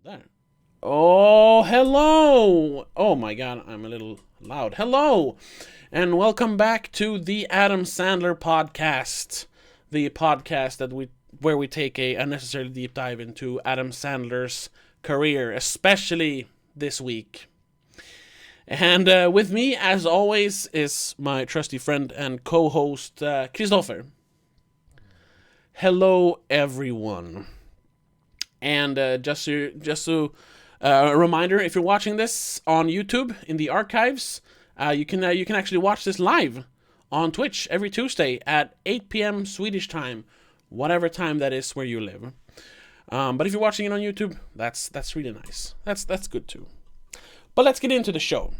There. Oh, hello! Oh my god, I'm a little loud. Hello! And welcome back to the Adam Sandler Podcast. The podcast where we take a unnecessarily deep dive into Adam Sandler's career, especially this week. And with me, as always, is my trusty friend and co-host, Christopher. Hello, everyone. And just so a reminder, if you're watching this on YouTube in the archives, you can actually watch this live on Twitch every Tuesday at 8 p.m. Swedish time, whatever time that is where you live. But if you're watching it on YouTube, that's really nice. That's good too. But let's get into the show.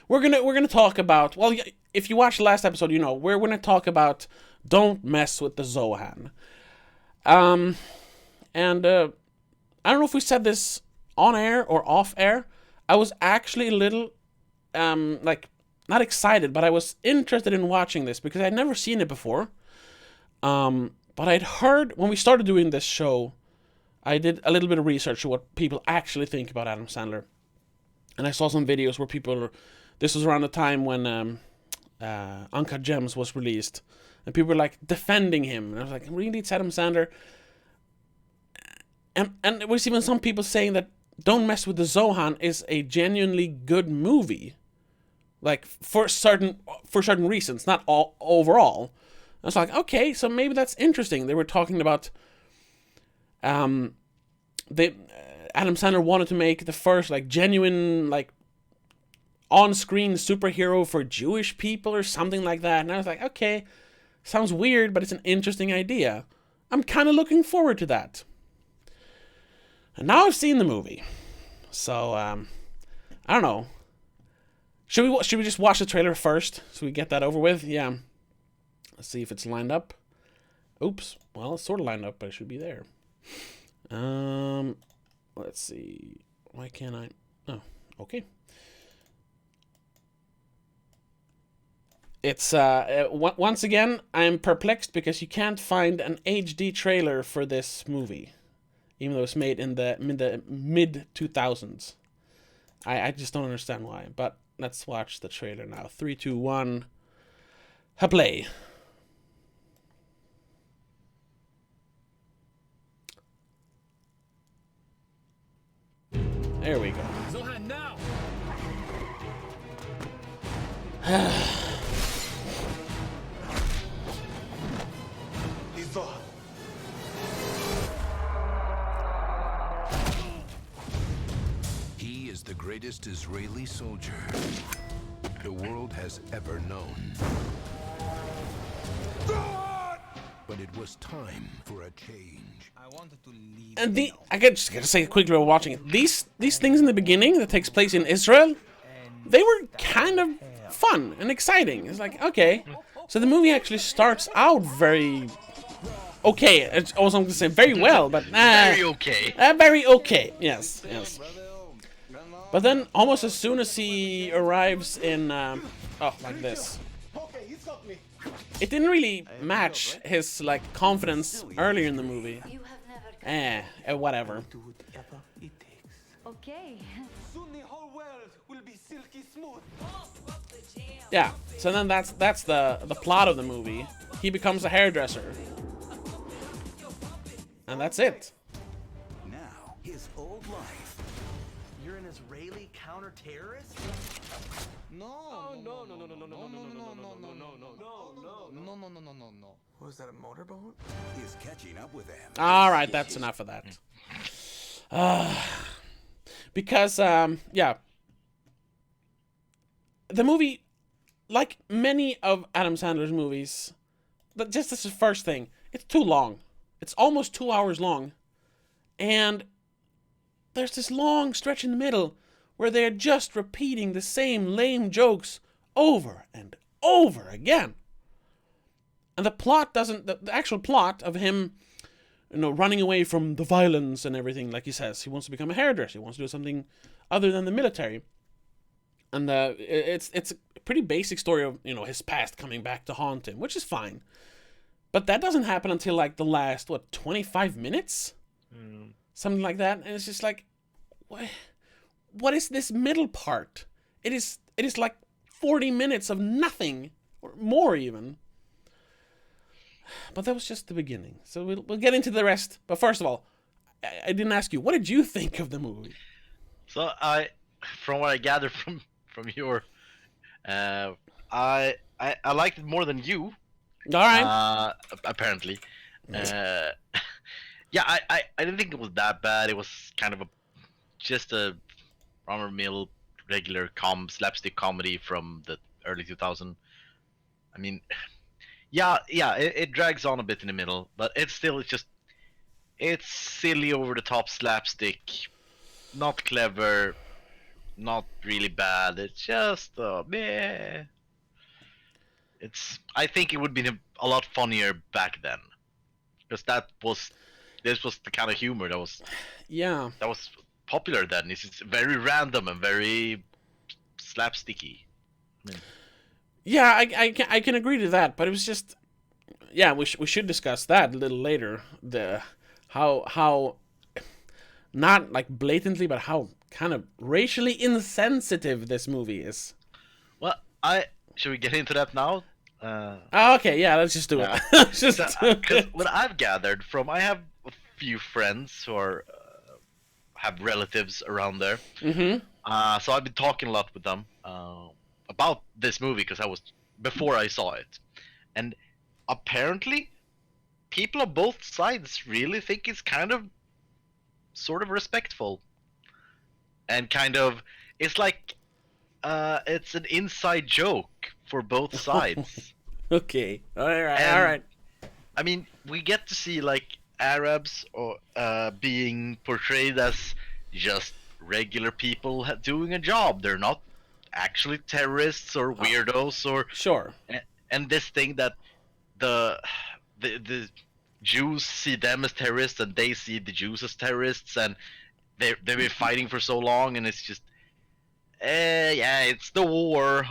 We're gonna talk about, well, if you watched the last episode, you know we're gonna talk about don't mess with the Zohan. And I don't know if we said this on air or off air. I was actually a little, not excited, but I was interested in watching this because I'd never seen it before. But I'd heard, when we started doing this show, I did a little bit of research on what people actually think about Adam Sandler. And I saw some videos where this was around the time when Uncut Gems was released. And people were like defending him. And I was like, really, it's Adam Sandler? And there was even some people saying that Don't Mess with the Zohan is a genuinely good movie. Like, for certain reasons, not all overall. I was like, okay, so maybe that's interesting. They were talking about Adam Sandler wanted to make the first, like, genuine, like, on-screen superhero for Jewish people or something like that. And I was like, okay, sounds weird, but it's an interesting idea. I'm kind of looking forward to that. And now I've seen the movie. So, I don't know. Should we just watch the trailer first so we get that over with? Yeah. Let's see if it's lined up. Oops. Well, it's sort of lined up, but it should be there. Let's see. Why can't I? Oh, okay. It's once again, I'm perplexed because you can't find an HD trailer for this movie, even though it's made in the mid 2000s. I just don't understand why. But let's watch the trailer now. 3, 2, 1. Play. There we go. Zohan now. He is the greatest Israeli soldier the world has ever known. But it was time for a change. I wanted to leave. And I just gotta say quickly while watching it. These things in the beginning that takes place in Israel, they were kind of fun and exciting. It's like, okay, so the movie actually starts out very okay. It's also I'm gonna say very well, but Very okay. very okay. Yes. But then almost as soon as he arrives in like this, it didn't really match his like confidence earlier in the movie. Whatever. Okay. Soon the whole world will be silky smooth. Yeah. So then that's the plot of the movie. He becomes a hairdresser. And that's it. Now, his old life. You're an Israeli counter-terrorist? No. Was that a motorboat? Is catching up with them. All right, that's enough of that. Because the movie, like many of Adam Sandler's movies, just as the first thing, it's too long. It's almost 2 hours long, and there's this long stretch in the middle where they're just repeating the same lame jokes over and over again. And the plot doesn't, the actual plot of him, running away from the violence and everything, like he says, he wants to become a hairdresser, he wants to do something other than the military. And it's a pretty basic story of, his past coming back to haunt him, which is fine. But that doesn't happen until like the last 25 minutes, something like that, and it's just like, what is this middle part? It is like 40 minutes of nothing, or more even. But that was just the beginning, so we'll get into the rest. But first of all, I didn't ask you, what did you think of the movie? So from what I gathered from your, I liked it more than you. All right. Apparently. Yeah, I didn't think it was that bad. It was kind of just a run-of-the-mill regular slapstick comedy from the early 2000s. I mean, yeah, it drags on a bit in the middle, but it's silly, over-the-top slapstick, not clever, not really bad. It's just meh. I think it would be a lot funnier back then, because this was the kind of humor that was popular then. It's just very random and very slapsticky. I mean, yeah, I can agree to that, but it was just, yeah, we should discuss that a little later. How not like blatantly, but how kind of racially insensitive this movie is. well, should we get into that now? Okay, yeah, let's just do it. Let's just do it. 'Cause what I've gathered I have a few friends who have relatives around there. Mm-hmm. So I've been talking a lot with them about this movie before I saw it, and apparently, people on both sides really think it's kind of, sort of respectful, and kind of it's like it's an inside joke for both sides. Okay, all right, And, all right. I mean, we get to see like Arabs or being portrayed as just regular people doing a job. They're not actually terrorists or weirdos or Sure. And this thing that the Jews see them as terrorists and they see the Jews as terrorists, and they've been fighting for so long, and it's just yeah, it's the war.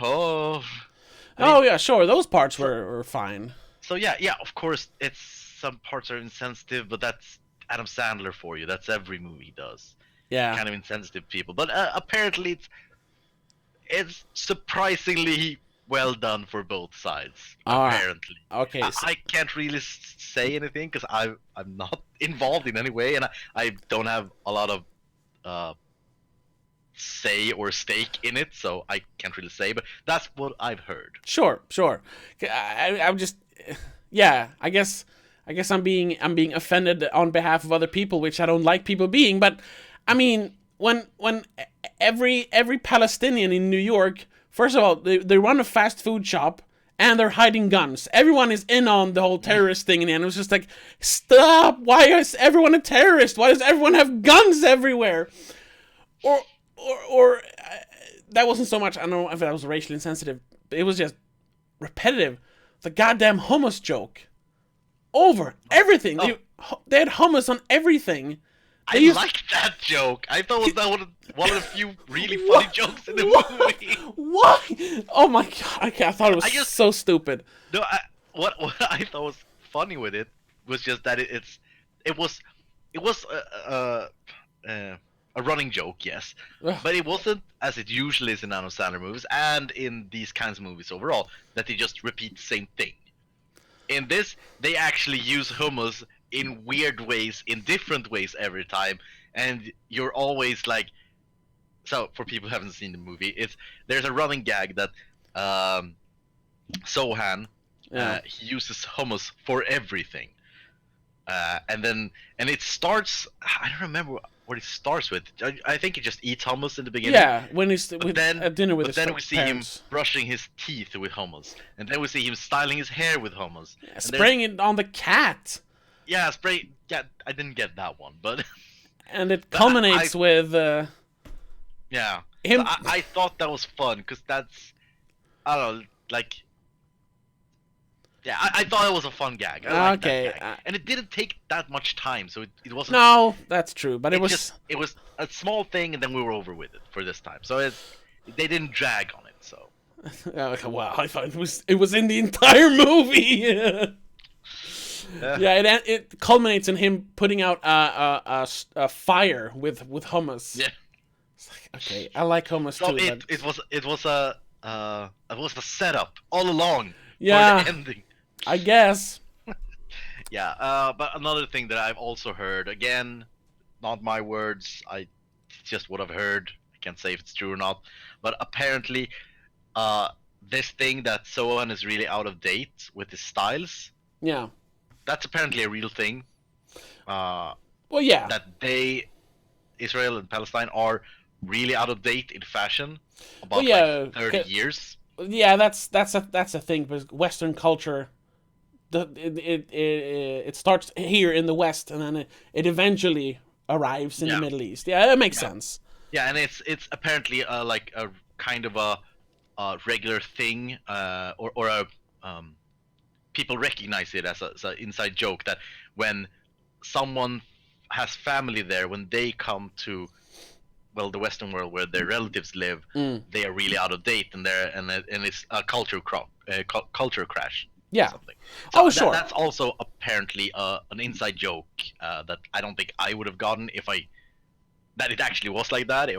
Yeah, sure. Those parts were fine. So yeah, of course, some parts are insensitive, but that's Adam Sandler for you. That's every movie he does. Yeah. Kind of insensitive people, but apparently it's surprisingly well done for both sides. All right. Apparently. Okay. I can't really say anything because I'm not involved in any way, and I don't have a lot of say or stake in it, so I can't really say. But that's what I've heard. Sure. I'm just, yeah. I guess I'm being offended on behalf of other people, which I don't like people being. But I mean, when every Palestinian in New York, first of all, they run a fast food shop and they're hiding guns. Everyone is in on the whole terrorist thing, and it was just like, stop! Why is everyone a terrorist? Why does everyone have guns everywhere? Or that wasn't so much. I don't know if that was racially insensitive. But it was just repetitive. The goddamn hummus joke. Over everything. They had hummus on everything. I liked that joke. I thought that was one of the few really funny jokes in the movie. Why? Oh my god! I thought it was so stupid. No, what I thought was funny with it was just that it was a running joke, yes, but it wasn't, as it usually is in Adam Sandler movies and in these kinds of movies overall, that they just repeat the same thing. In this, they actually use hummus in weird ways, in different ways every time, and you're always like, so for people who haven't seen the movie, there's a running gag that Zohan he uses hummus for everything, and it starts, I don't remember what it starts with. I think he just eats hummus in the beginning. Yeah, when he's at dinner with his parents. But then we see him brushing his teeth with hummus, and then we see him styling his hair with hummus. Yeah, spraying it on the cat. Yeah, spray. Yeah, I didn't get that one, but. And it culminates with. Yeah. Him. So I thought that was fun because that's, I don't know, like. Yeah, I thought it was a fun gag. I liked that gag. And it didn't take that much time, so it wasn't. No, that's true, but it was a small thing, and then we were over with it for this time. So they didn't drag on it. So. Wow, I thought it was in the entire movie. Yeah, it culminates in him putting out a fire with hummus. Yeah. It's like, okay, I like hummus So too. But... it was a setup all along Yeah. for the ending. I guess. Yeah, but another thing that I've also heard, again, not my words, it's just what I've heard. I can't say if it's true or not, but apparently, this thing that Zohan is really out of date with his styles, Yeah. that's apparently a real thing. Well, yeah. That Israel and Palestine, are really out of date in fashion, about Well, yeah, like 30 years. Yeah, that's a thing, because Western culture, it starts here in the West, and then it eventually arrives in the Middle East. Yeah, that makes sense. Yeah, and it's apparently like a kind of a regular thing, or a people recognize it as an inside joke that when someone has family there, when they come to the Western world where their relatives live, they are really out of date, and it's a culture crash. Yeah. Something. So Sure. That's also apparently an inside joke that I don't think I would have gotten that it actually was like that if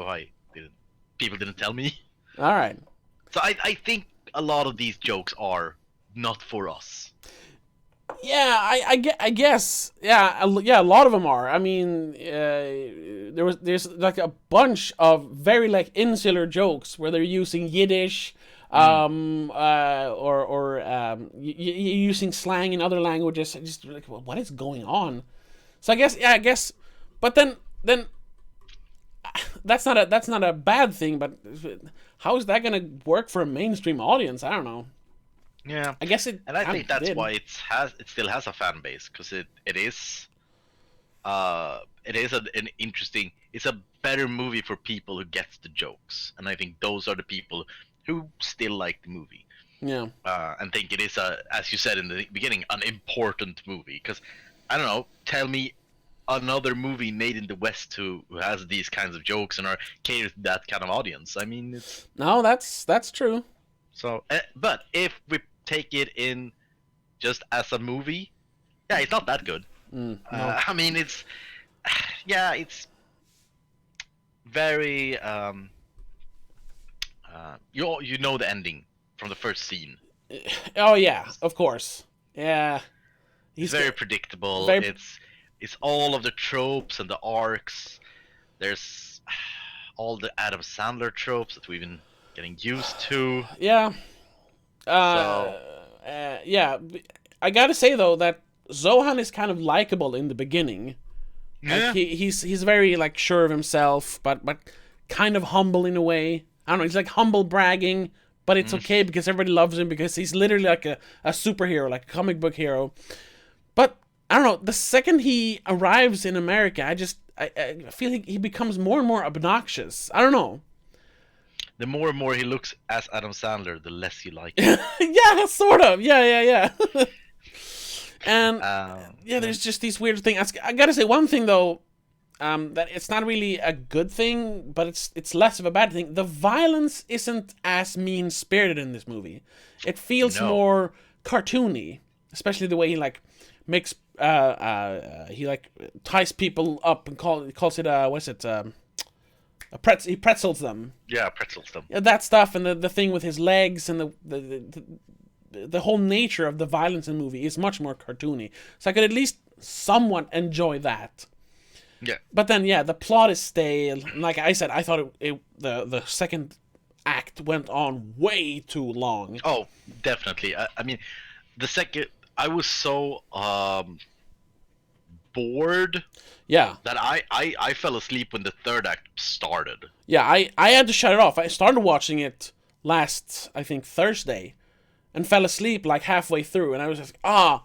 people didn't tell me. All right. So I think a lot of these jokes are not for us. Yeah, I guess. Yeah, a lot of them are. I mean, there's like a bunch of very like insular jokes where they're using Yiddish, or using slang in other languages. Just like, well, what is going on? So I guess, but then that's not a bad thing. But how is that gonna work for a mainstream audience? I don't know. Yeah, I guess it. and I think that's did. why it still has a fan base, because it is an interesting. It's a better movie for people who gets the jokes, and I think those are the people who still like the movie. Yeah. And think it is as you said in the beginning, an important movie. Because I don't know, tell me another movie made in the West who has these kinds of jokes and are catered to that kind of audience. I mean, it's No, that's true. so. But if we take it in just as a movie, yeah, it's not that good. No. I mean, it's very you know the ending from the first scene. Oh yeah, of course. Yeah. It's very predictable. very- It's all of the tropes and the arcs. There's all the Adam Sandler tropes that we've been getting used to. Yeah. Yeah. I gotta say though that Zohan is kind of likable in the beginning. Yeah. Like he's very like sure of himself, but kind of humble in a way. I don't know. He's like humble bragging, but it's okay because everybody loves him because he's literally like a superhero, like a comic book hero. But I don't know. The second he arrives in America, I feel like he becomes more and more obnoxious. I don't know. The more and more he looks as Adam Sandler, the less you like him. Yeah, sort of. Yeah. And there's just these weird things. I gotta say one thing though, that it's not really a good thing, but it's less of a bad thing. The violence isn't as mean-spirited in this movie. It feels more cartoony, especially the way he like makes he like ties people up and calls it he pretzels them. Yeah, pretzels them. Yeah, that stuff, and the thing with his legs, and the whole nature of the violence in the movie is much more cartoony. So I could at least somewhat enjoy that. Yeah. But then, yeah, the plot is stale. Like I said, I thought the second act went on way too long. Oh, definitely. I mean, the second, I was so bored. Yeah. That I fell asleep when the third act started. Yeah, I had to shut it off. I started watching it last, I think, Thursday, and fell asleep like halfway through, and I was just, I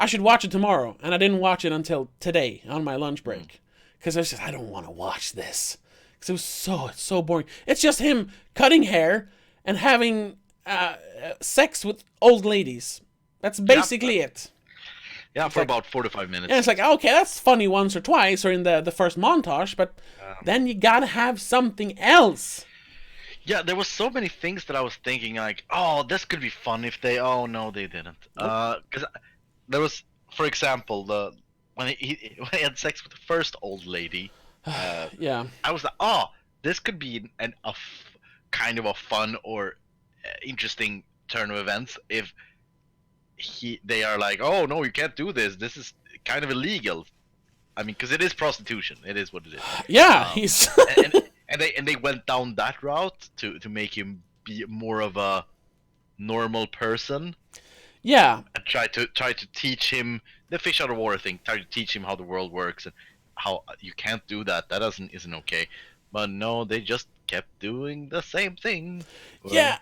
should watch it tomorrow. And I didn't watch it until today on my lunch break. Because I was just, I don't want to watch this. Because it was so boring. It's just him cutting hair and having sex with old ladies. That's basically it. Yeah, for about 45 minutes. And it's like, okay, that's funny once or twice, or in the first montage, but then you gotta have something else. Yeah, there was so many things that I was thinking, like, oh, this could be fun if they... Oh, no, they didn't. Because there was for example, when he had sex with the first old lady, Yeah. I was like, oh, this could be kind of a fun or interesting turn of events if they are like, oh no, you can't do this. This is kind of illegal. I mean, because it is prostitution. It is what it is. Yeah, he's and they went down that route to make him be more of a normal person. yeah. And try to teach him the fish out of water thing. Try to teach him how the world works and how you can't do that. That isn't okay. But no, they just kept doing the same thing. Yeah,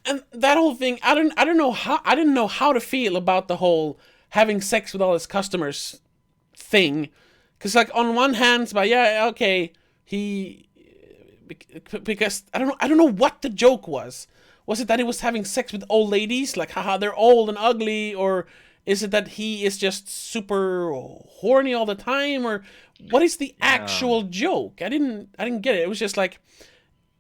and that whole thing, I didn't know how to feel about the whole having sex with all his customers thing, because like on one hand, but yeah, okay, because I don't know what the joke was. Was it that he was having sex with old ladies, like haha they're old and ugly, or is it that he is just super horny all the time, or what is the actual joke? I didn't get it. It was just like,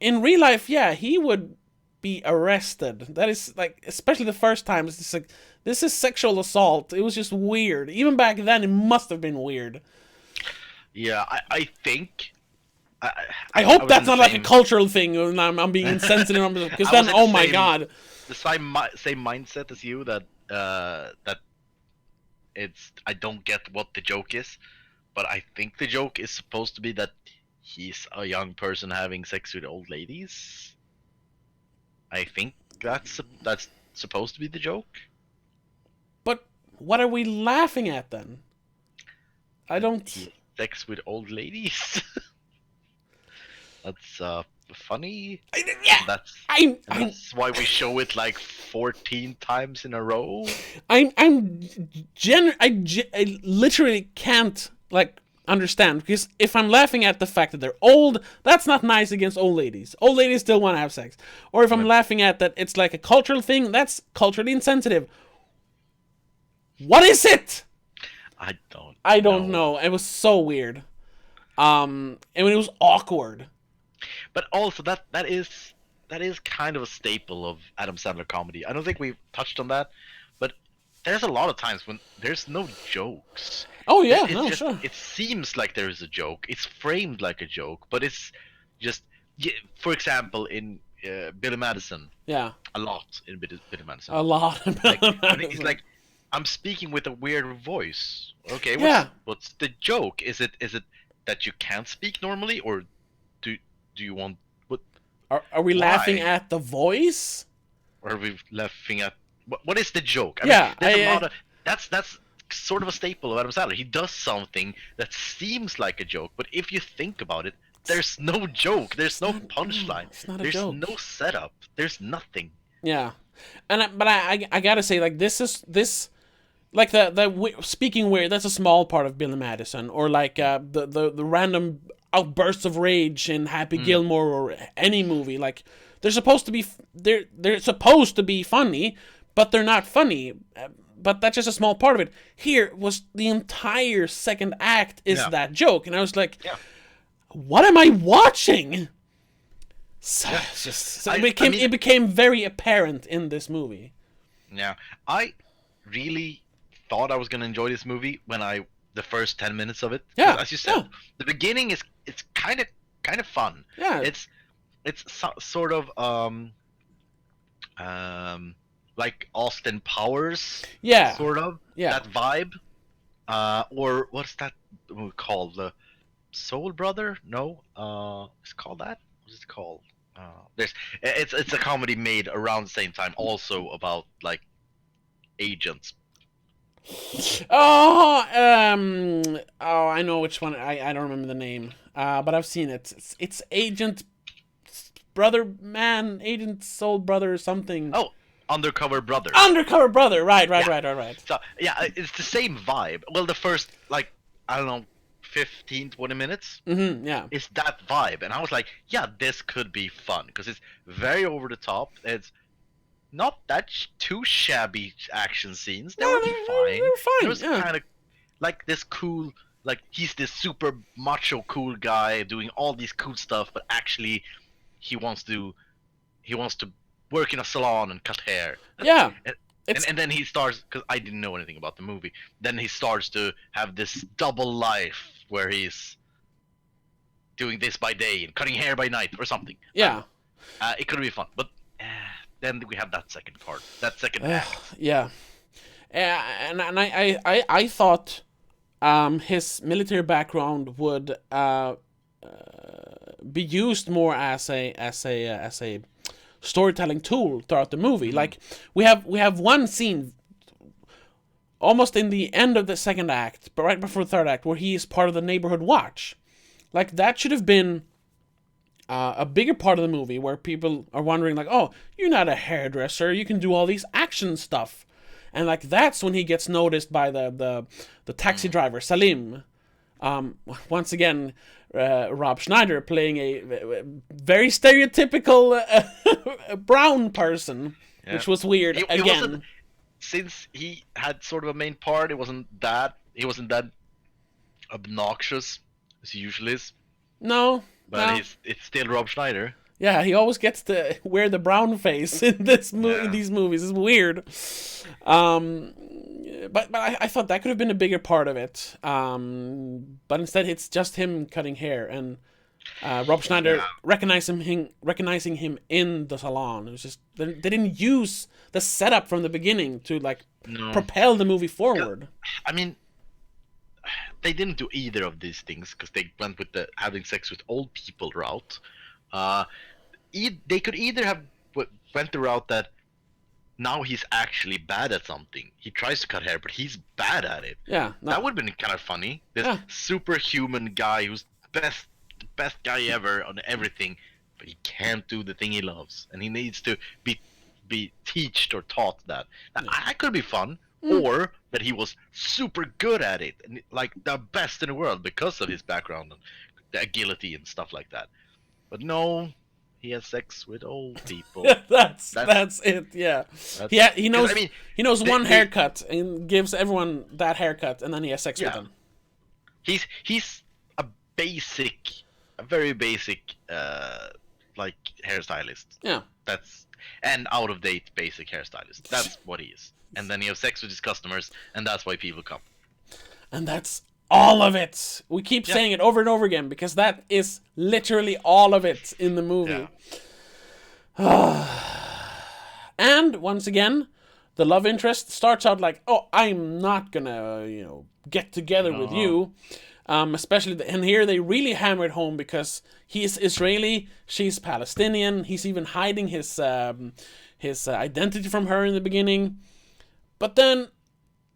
in real life, yeah, he would be arrested. That is like, especially the first time, it's just like, this is sexual assault. It was just weird. Even back then, it must have been weird. Yeah, I think. I hope was that's in the not like a same- cultural thing, and I'm being insensitive, because I then, was in oh the my same- god. The same mindset as you, that I don't get what the joke is, but I think the joke is supposed to be that he's a young person having sex with old ladies. I think that's supposed to be the joke. But what are we laughing at then? I don't. Sex with old ladies. That's funny. Yeah, And that's why we show it like 14 times in a row. I literally can't like understand, because if I'm laughing at the fact that they're old, that's not nice against old ladies. Old ladies still want to have sex. Or if I'm laughing at that it's like a cultural thing, that's culturally insensitive. What is it? I don't know. It was so weird. And it was awkward. But also that is kind of a staple of Adam Sandler comedy. I don't think we've touched on that, but there's a lot of times when there's no jokes. Oh yeah, It's sure. It seems like there is a joke. It's framed like a joke, but it's just. For example, in Billy Madison, Yeah, a lot in Billy Madison. a lot. Like, I think it's like, I'm speaking with a weird voice. Okay, Yeah. what's the joke? Is it that you can't speak normally, or do you want what? Are we laughing Why? at the voice? Or are we laughing at what is the joke? I Yeah, mean, there's a lot of that's sort of a staple of Adam Sandler. He does something that seems like a joke, but if you think about it, there's no joke. There's no punchline. it's not a There's joke. no setup. There's nothing. Yeah, but I gotta say, like, this like the speaking weird. That's a small part of Billy Madison, or like the random outbursts of rage in Happy Gilmore or any movie. Like, they're supposed to be funny, but they're not funny. But that's just a small part of it. Here was the entire second act is Yeah. that joke, and I was like, Yeah. what am I watching? So, it's just, I it mean- became very apparent in this movie. Yeah, I really thought I was gonna enjoy this movie when the first 10 minutes of it. 'Cause Yeah, as you said, yeah. the beginning it's kind of fun. Yeah. It's sort of like Austin Powers. Yeah. Sort of. Yeah. That vibe. Or what's that called? The Soul Brother? No. It's called that. What's it called? It's a comedy made around the same time, also about like agents. Oh, I know which one. I don't remember the name. But I've seen it. It's Agent Agent Soul Brother or something. Oh, Undercover Brother. Undercover Brother. Right. So yeah, it's the same vibe. Well, the first like I don't know, 15, 20 minutes Yeah. is that vibe, and I was like, yeah, this could be fun because it's very over the top. It's not that too shabby action scenes. They No, were they- fine. they were fine, It was yeah. kind of like this cool, like he's this super macho cool guy doing all these cool stuff, but actually he wants to work in a salon and cut hair. Yeah. it's And then he starts, because I didn't know anything about the movie. Then he starts to have this double life where he's doing this by day and cutting hair by night or something. yeah. It could be fun, but then we have that second part, that second act. Yeah, and I thought his military background would be used more as a storytelling tool throughout the movie. Like we have one scene almost in the end of the second act, but right before the third act, where he is part of the neighborhood watch. Like that should have been a bigger part of the movie, where people are wondering, like, oh, you're not a hairdresser, you can do all these action stuff. And like that's when he gets noticed by the taxi driver, Salim. Once again, Rob Schneider playing a very stereotypical brown person, which was weird again. Since he had sort of a main part, he wasn't that obnoxious as he usually is. No. But it's still Rob Schneider. Yeah, he always gets to wear the brown face in these movies. It's weird. But I thought that could have been a bigger part of it. But instead, it's just him cutting hair, and Rob Schneider recognizing him in the salon. It was just they didn't use the setup from the beginning to propel the movie forward. I mean, they didn't do either of these things because they went with the having sex with old people route. They could either have went the route that now he's actually bad at something. He tries to cut hair, but he's bad at it. Yeah, no. That would have been kind of funny. This superhuman guy who's the best guy ever on everything, but he can't do the thing he loves, and he needs to be taught or taught that. Now, that could be fun. Or that he was super good at it, and like the best in the world because of his background and the agility and stuff like that. But no, he has sex with old people. that's it. Yeah, he knows. I mean, he knows one haircut and gives everyone that haircut, and then he has sex with them. He's a very basic like hairstylist. Yeah, that's an out of date basic hairstylist. That's what he is. And then he has sex with his customers, and that's why people come. And that's all of it. We keep saying it over and over again, because that is literally all of it in the movie. Yeah. And, once again, the love interest starts out like, oh, I'm not gonna, get together with you. Especially, and here they really hammer it home, because he's Israeli, she's Palestinian, he's even hiding his identity from her in the beginning. But then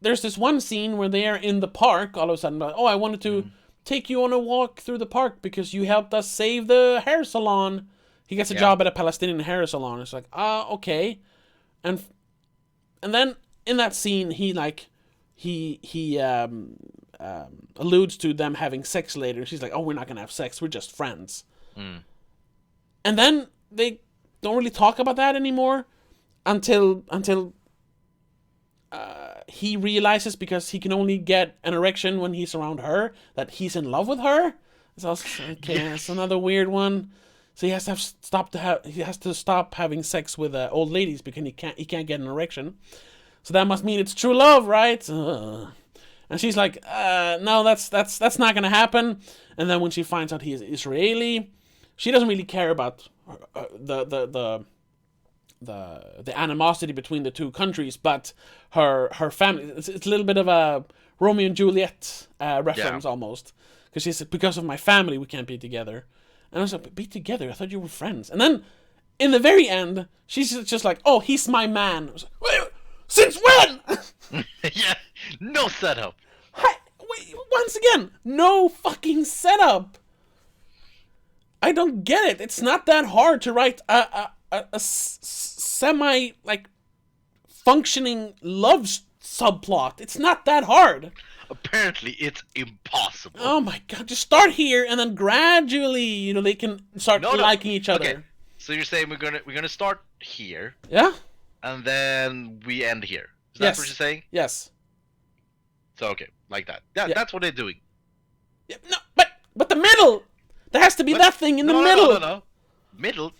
there's this one scene where they are in the park, all of a sudden, like, oh, I wanted to take you on a walk through the park because you helped us save the hair salon. He gets a job at a Palestinian hair salon. It's like, okay. And then in that scene, he alludes to them having sex later. She's like, oh, we're not going to have sex. We're just friends. And then they don't really talk about that anymore until he realizes, because he can only get an erection when he's around her, that he's in love with her. So that's another weird one. So he has to stop having sex with old ladies because he can't get an erection. So that must mean it's true love, right? And she's like, no, that's not gonna happen. And then when she finds out he is Israeli, she doesn't really care about the animosity between the two countries, but her family. It's a little bit of a Romeo and Juliet reference almost, because she said, because of my family we can't be together. And I was like, be together? I thought you were friends. And then in the very end, she's just like, oh, he's my man. I was like, wait, since when? Yeah, no setup. Wait, once again, no fucking setup. I don't get it. It's not that hard to write a semi functioning love subplot. It's not that hard. Apparently, it's impossible. Oh my god! Just start here, and then gradually, they can start liking each other. Okay. So you're saying we're gonna start here? Yeah. And then we end here. Is that what you're saying? Yes. So okay, like that. That's what they're doing. Yeah, no, but the middle. There has to be that thing in the middle. No. Middle?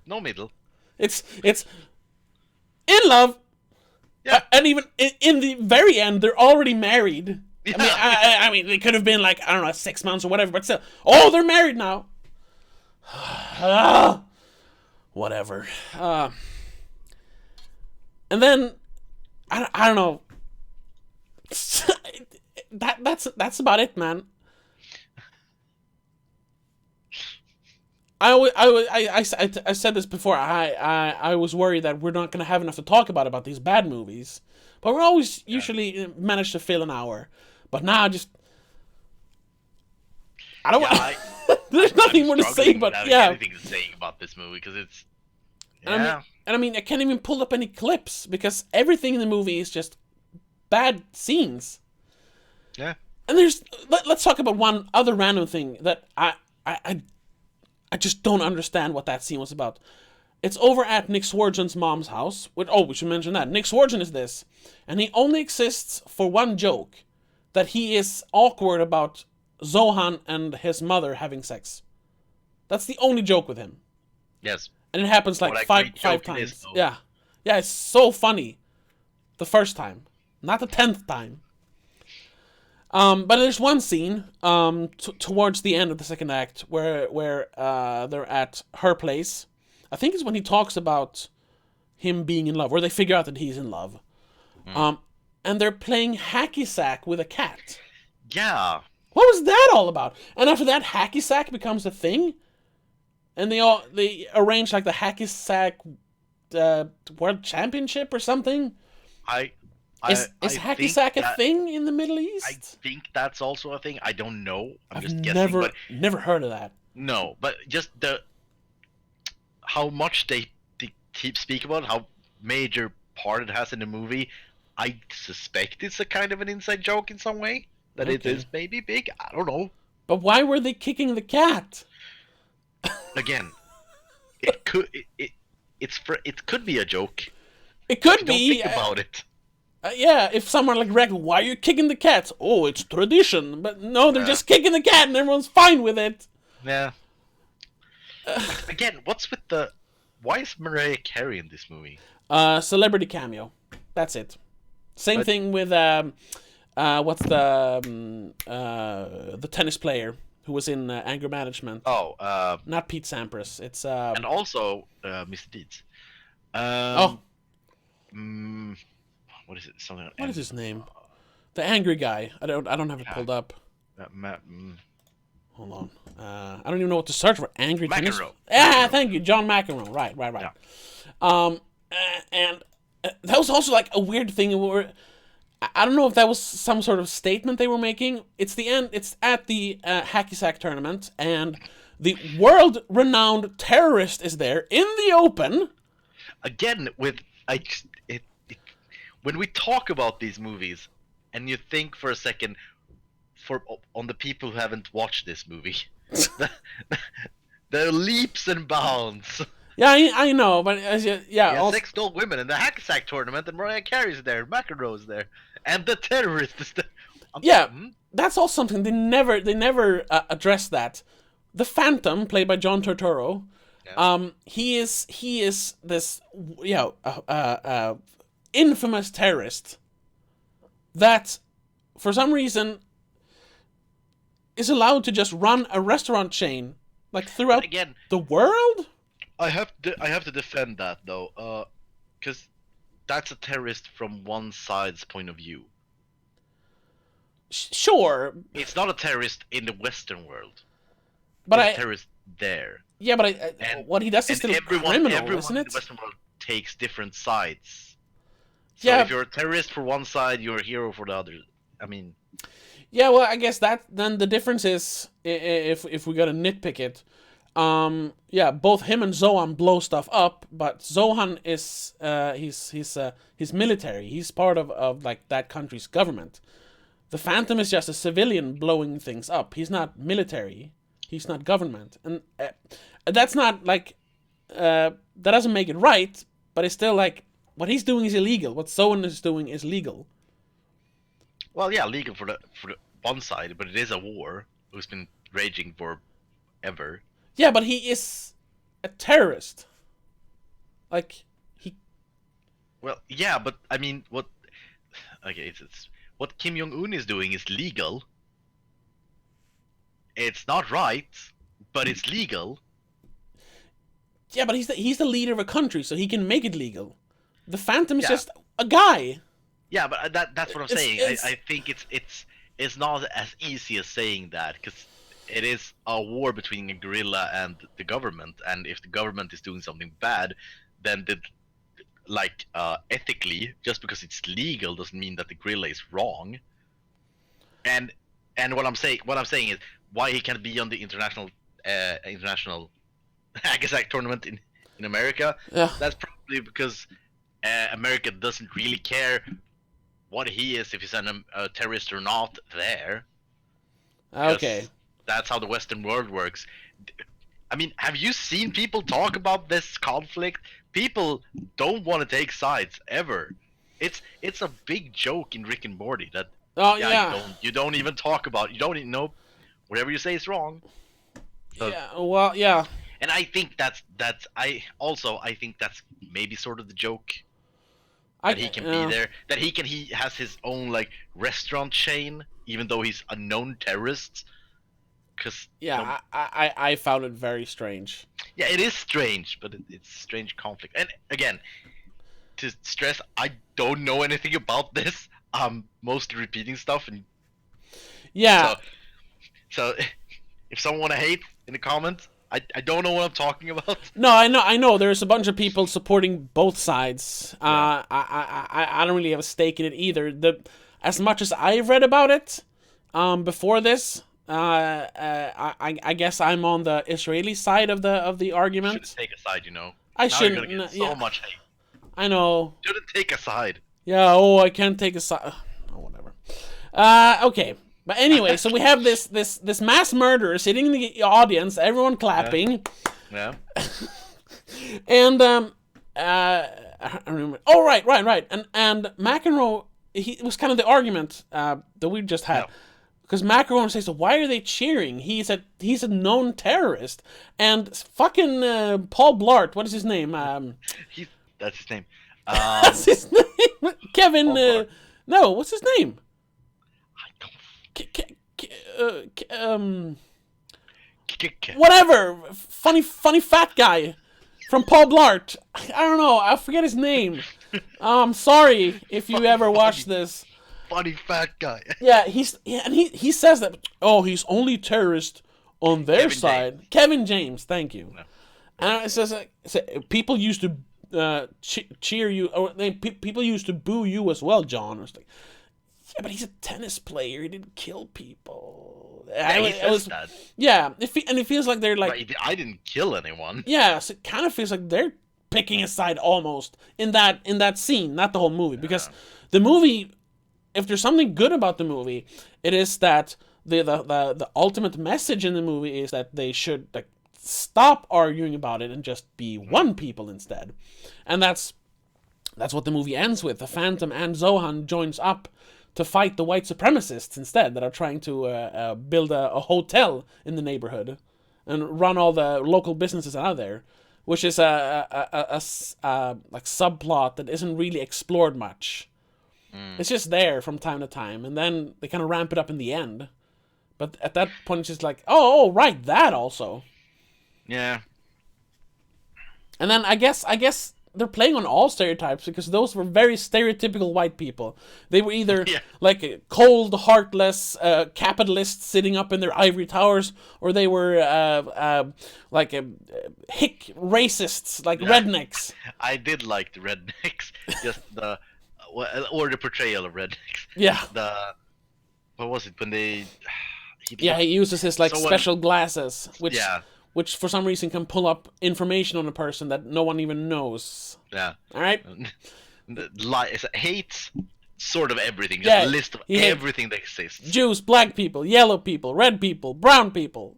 No middle. It's in love, Yeah. And even in the very end, they're already married. Yeah. I mean, they could have been like, I don't know, 6 months or whatever, but still. Oh, they're married now. Whatever. And then, I don't know. That's about it, man. I said this before. I was worried that we're not gonna have enough to talk about these bad movies, but we're always usually manage to fill an hour. But now I don't. There's nothing more to say about. Yeah, anything to say about this movie because it's. Yeah. I mean, I can't even pull up any clips because everything in the movie is just bad scenes. Yeah. And let's talk about one other random thing that I just don't understand what that scene was about. It's over at Nick Swartzen's mom's house. We should mention that. Nick Swartzen is this. And he only exists for one joke. That he is awkward about Zohan and his mother having sex. That's the only joke with him. Yes. And it happens like five times. Yeah. Yeah, it's so funny. The first time. Not the 10th time. But there's one scene towards the end of the second act where they're at her place. I think it's when he talks about him being in love, where they figure out that he's in love. And they're playing hacky sack with a cat. Yeah. What was that all about? And after that, hacky sack becomes a thing, and they arrange like the hacky sack world championship or something. Is hacky sack a thing in the Middle East? I think that's also a thing. I don't know. I'm just guessing. But Never heard of that. No, but just how much they keep speaking about, how major part it has in the movie. I suspect it's a kind of an inside joke in some way. That it is maybe big. I don't know. But why were they kicking the cat? Again, it could be a joke. It could be. Don't think about it. Yeah, if someone like Rex, why are you kicking the cat? Oh, it's tradition. But no, they're just kicking the cat and everyone's fine with it. Yeah. Again, what's with why is Mariah Carey in this movie? Celebrity cameo. That's it. Same thing with what's the tennis player who was in Anger Management? Oh, not Pete Sampras. It's and also Mr. Deeds. What is it? Something. What is his name? The angry guy. I don't have it pulled up. Hold on. I don't even know what to search for. Angry tennis. Yeah, thank you, John McEnroe. Right. Yeah. And that was also like a weird thing where I don't know if that was some sort of statement they were making. It's the end. It's at the hacky sack tournament, and the world-renowned terrorist is there in the open. Again, when we talk about these movies, and you think for a second, on the people who haven't watched this movie, there are leaps and bounds. Yeah, I know, but yeah. 6 gold women in the hacky sack tournament, and Mariah Carey's there, McEnroe's there, and the terrorist is there. That's all something they never address that. The Phantom, played by John Turturro, he is this infamous terrorist that, for some reason, is allowed to just run a restaurant chain like throughout the world. I have to defend that though, because that's a terrorist from one side's point of view. Sure. It's not a terrorist in the Western world. But it's a terrorist there. Yeah, but what he does is still criminal, isn't it? In the Western world takes different sides. So if you're a terrorist for one side, you're a hero for the other. I mean. Yeah, well, I guess then the difference is, if we gotta nitpick it, both him and Zohan blow stuff up, but Zohan is he's military. He's part of like that country's government. The Phantom is just a civilian blowing things up. He's not military. He's not government, and that's not like that doesn't make it right. But it's still like what he's doing is illegal. What Zohan is doing is legal. Well, yeah, legal for the one side, but it is a war who's been raging forever. Yeah, but he is a terrorist. Like Well, yeah, but I mean, what? Okay, it's what Kim Jong Un is doing is legal. It's not right, but it's legal. Yeah, but he's the leader of a country, so he can make it legal. The Phantom is Yeah. just a guy. Yeah, but that's what I'm It's- saying. it's- I think it's not as easy as saying that, because it is a war between a guerrilla and the government, and if the government is doing something bad, then ethically, just because it's legal doesn't mean that the guerrilla is wrong. And what I'm saying is why he can't be on the international I guess like tournament in America. Yeah. That's probably because America doesn't really care what he is, if he's a terrorist or not there. 'Cause Okay. that's how the Western world works. I mean, have you seen people talk about this conflict? People don't want to take sides ever. It's a big joke in Rick and Morty that Oh yeah. you don't even talk about. You don't even know. Whatever you say is wrong. So, Yeah. Well, yeah. and I think that's I think that's maybe sort of the joke. That he can be there. That he has his own like restaurant chain, even though he's a known terrorist. Cause Yeah, I found it very strange. yeah, it is strange, but it's strange conflict. And again, to stress, I don't know anything about this. I'm mostly repeating stuff, and Yeah. so if someone wanna hate in the comments, I don't know what I'm talking about. No, I know. There's a bunch of people supporting both sides. I don't really have a stake in it either. As much as I've read about it, before this, I guess I'm on the Israeli side of the argument. Shouldn't take a side, you know. I Now you're shouldn't. gonna get Yeah. so much hate. I know. Shouldn't take a side. Yeah. Oh, I can't take a side. Oh, whatever. Okay. But anyway, so we have this mass murderer sitting in the audience, everyone clapping. Yeah. And I remember. Oh, right. And McEnroe, it was kind of the argument that we just had, because McEnroe says, "So why are they cheering? He's a known terrorist." And fucking Paul Blart, what is his name? That's his name. That's his name. Kevin. Paul Blart. No, what's his name? I don't. Whatever. Funny fat guy. From Paul Blart. I don't know. I forget his name. I'm sorry if you ever watched this. Funny fat guy. Yeah, and he says that. Oh, he's only terrorist on their Kevin side. James. Kevin James, thank you. No. And it says people used to cheer you, or people used to boo you as well, John. I was like, yeah, but he's a tennis player. He didn't kill people. Yeah, he says that. Yeah, and it feels like they're like. But I didn't kill anyone. Yeah, so it kind of feels like they're picking a side almost in that scene, not the whole movie. Because the movie, if there's something good about the movie, it is that the ultimate message in the movie is that they should like stop arguing about it and just be one people instead. And that's what the movie ends with. The Phantom and Zohan joins up to fight the white supremacists instead, that are trying to build a hotel in the neighborhood and run all the local businesses out of there, which is a like subplot that isn't really explored much. It's just there from time to time, and then they kind of ramp it up in the end. But at that point, it's just like, oh, right, that also. Yeah. And then I guess they're playing on all stereotypes, because those were very stereotypical white people. They were either like a cold, heartless capitalists sitting up in their ivory towers, or they were like hick racists, like rednecks. I did like the rednecks, just or the portrayal of rednecks. Yeah. What was it when they? He uses his like Someone- special glasses, which Yeah. which for some reason can pull up information on a person that no one even knows. Yeah. All right. Hates sort of everything. Just Yeah, a list of he hates everything that exists. Jews, black people, yellow people, red people, brown people.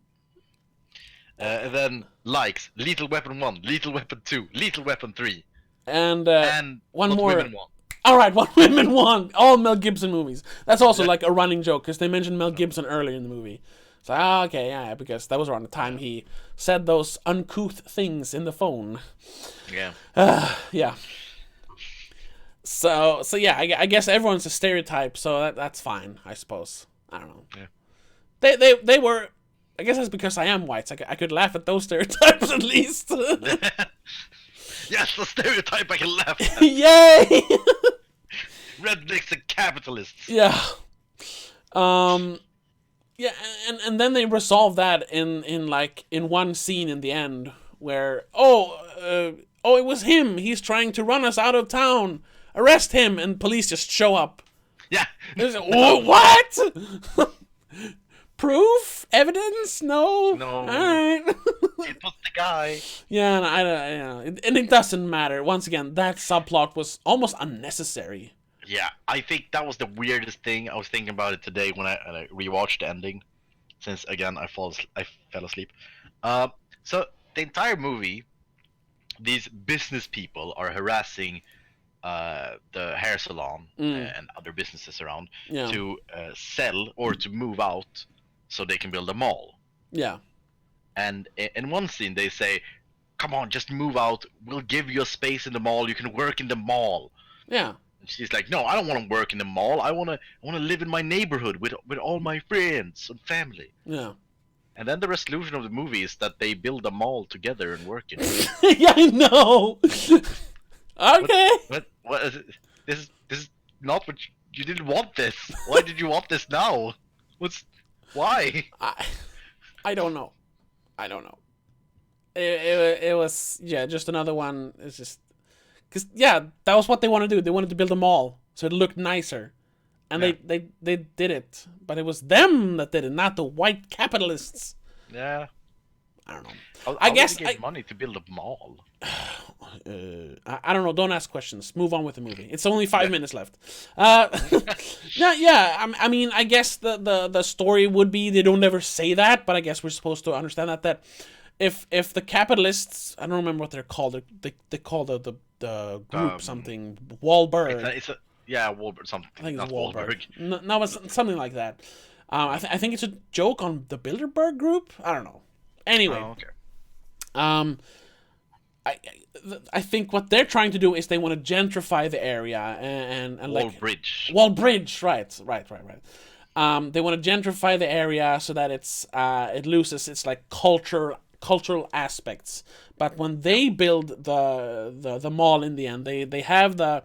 And then likes Lethal Weapon 1, Lethal Weapon 2, Lethal Weapon 3, And and one What more. Women Want. All right, What Women Want. All Mel Gibson movies. That's also like a running joke, because they mentioned Mel Gibson earlier in the movie. So, okay, yeah, because that was around the time he said those uncouth things in the phone. Yeah. Yeah. So yeah, I guess everyone's a stereotype, so that's fine, I suppose. I don't know. Yeah. They were. I guess that's because I am white. So I could laugh at those stereotypes at least. Yes, the stereotype I can laugh at. Yay! Rednecks and capitalists. Yeah. Yeah, and then they resolve that in one scene in the end where it was him. He's trying to run us out of town. Arrest him, and police just show up. Yeah. There's what? Proof? Evidence? No. No. All right. It was the guy. Yeah, and it doesn't matter. Once again, that subplot was almost unnecessary. Yeah, I think that was the weirdest thing. I was thinking about it today when I rewatched the ending, since again I fell asleep. So the entire movie, these business people are harassing the hair salon and other businesses around to sell or to move out so they can build a mall. Yeah. And in one scene they say, "Come on, just move out. We'll give you a space in the mall. You can work in the mall." Yeah. And she's like, "No, I don't want to work in the mall. I want to live in my neighborhood with all my friends and family." Yeah. And then the resolution of the movie is that they build a mall together and work in it. Yeah, I know. Okay. What is it? This is not what you didn't want this. Why did you want this now? Why? I don't know. I don't know. It was just another one. It's just because that was what they wanted to do. They wanted to build a mall so it looked nicer, and they did it. But it was them that did it, not the white capitalists. Yeah. I don't know. I guess they get money to build a mall. I don't know. Don't ask questions. Move on with the movie. It's only 5 minutes left. Yeah. I mean, I guess the story would be they don't ever say that, but I guess we're supposed to understand that if the capitalists, I don't remember what they're called. They call the group something Wahlberg. It's Wahlberg something. I think it's not Wahlberg. No, it's something like that. I think it's a joke on the Bilderberg group. I don't know. Anyway. Oh, okay. I think what they're trying to do is they want to gentrify the area and Wallbridge, right. They want to gentrify the area so that it loses its like cultural aspects. But when they build the mall in the end, they have the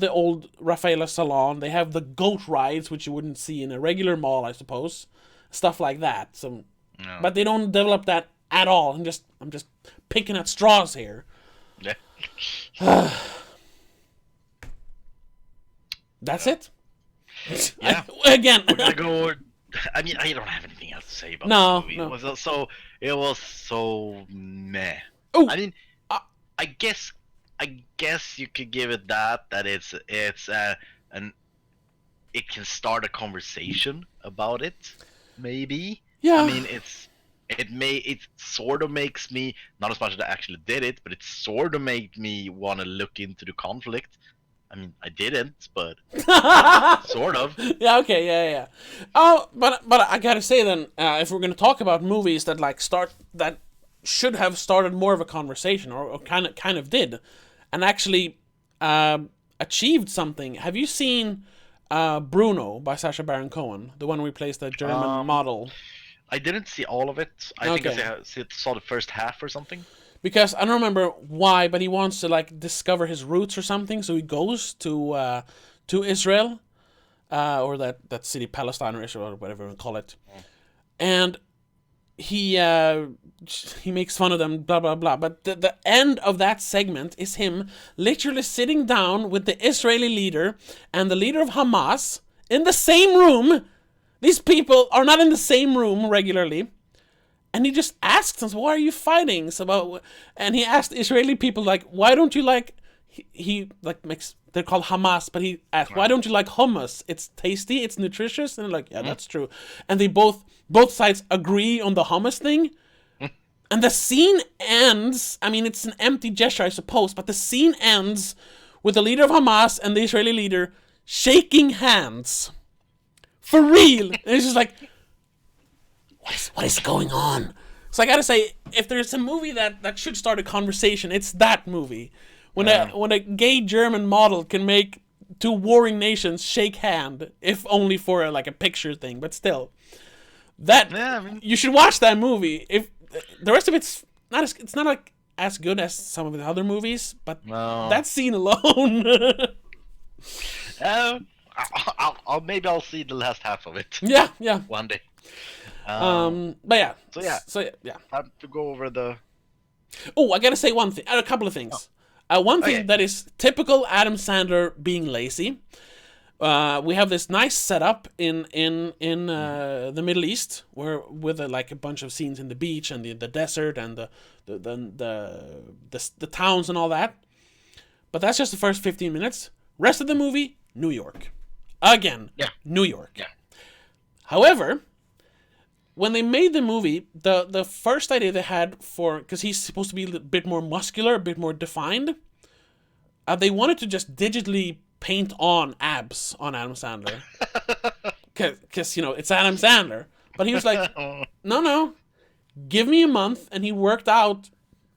old Raffaella salon, they have the goat rides which you wouldn't see in a regular mall, I suppose, stuff like that. So, but they don't develop that at all. I'm just picking at straws here. Yeah. That's it. Yeah. Again. We're gonna go. I mean, I don't have anything else to say about this movie. No. It was so meh. Ooh. I mean, I guess you could give it that it can start a conversation about it, maybe. Yeah. I mean, it sort of makes me, not as much as I actually did it, but it sort of made me want to look into the conflict. I mean, I didn't, but sort of. Yeah, okay, yeah. Oh, but I gotta say then, if we're gonna talk about movies that that should have started more of a conversation, or kind of did, and actually achieved something. Have you seen Bruno by Sacha Baron Cohen, the one where he plays the German model? I didn't see all of it. I think I saw the first half or something. Because I don't remember why, but he wants to like discover his roots or something, so he goes to Israel, or that city, Palestine or Israel or whatever we call it, and he makes fun of them, blah blah blah. But the end of that segment is him literally sitting down with the Israeli leader and the leader of Hamas in the same room. These people are not in the same room regularly. And he just asks them, "Why are you fighting?" And he asked Israeli people, like, "Why don't you like?" He like makes. They're called Hamas, but he asked, "Why don't you like hummus? It's tasty, it's nutritious." And they're like, "Yeah, that's true." And they both sides agree on the hummus thing. And the scene ends. I mean, it's an empty gesture, I suppose, but the scene ends with the leader of Hamas and the Israeli leader shaking hands, for real. And it's just like, what is going on? So I gotta say, if there's a movie that should start a conversation, it's that movie. when a gay German model can make two warring nations shake hand, if only for like a picture thing, but still, you should watch that movie. If the rest of it's not like as good as some of the other movies, but that scene alone. Maybe I'll see the last half of it. Yeah. One day. But yeah. So yeah. Time to go over the. Oh, I gotta say one thing. A couple of things. One thing that is typical Adam Sandler being lazy. We have this nice setup in the Middle East, with like a bunch of scenes in the beach and the desert and the towns and all that. But that's just the first 15 minutes. Rest of the movie, New York. Again, New York. Yeah. However, when they made the movie, the first idea they had because he's supposed to be a bit more muscular, a bit more defined, they wanted to just digitally paint on abs on Adam Sandler. Because, it's Adam Sandler. But he was like, no, give me a month. And he worked out